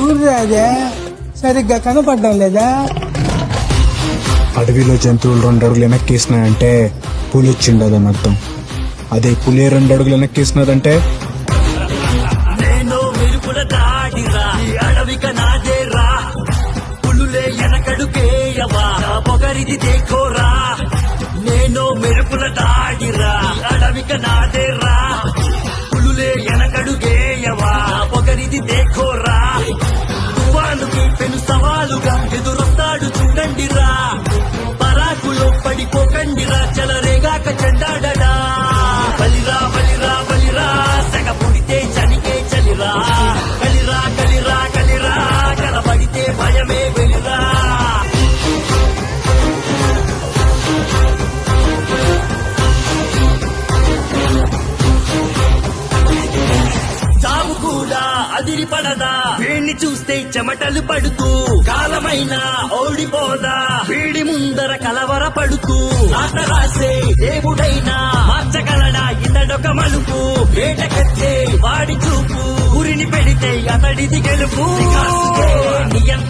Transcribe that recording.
ఊర్రాజా సరిగ్గా కనపడడం లేదా? అడవిలో జంతువులు 2 అడుగులు వెనక్కేసినాయంటే పులి వచ్చిండదని అర్థం. అదే పులి 2 అడుగులు వెనక్కేసినదంటే నేను మెరుపుల దాడిరా, ఈ అడవిక నాదేరా, పులులే ఎనకడుకేయవా, నా పొగరిది దేఖోరా. నేను మెరుపుల దాడిరా, ఈ అడవిక నాదేరా, పులులే ఎనకడుగేయవా, నా పొగరిది దేఖోరా. తువ్వాలుకి పెను సవాలుగా ఎదురొస్తాడు చూడండిరా, పరాకులో పడిపోకండిరా, చెలరేగాక చెండాడడా. బలిరా బలిరా బలిరా, సెగ పుడితే చనికే చలిరా, కలిరా కలిరా కలిరా, కలబడితే భయమే వెలిరా. చావు కూడా అదిరిపడదా, వేణ్ణి చూస్తే చెమటలు పడుతూ, కాలమైనా ఓడిపోదా, వీడి ముందర కలవర పడుతూ. ఆట రాసే దేవుడైనా మార్చగలడా ఇతడొక మలుపు, వేటకెత్తే వాడి చూపు, ఉరిని పెడితే అతడిది గెలుపు. నియంత్రణ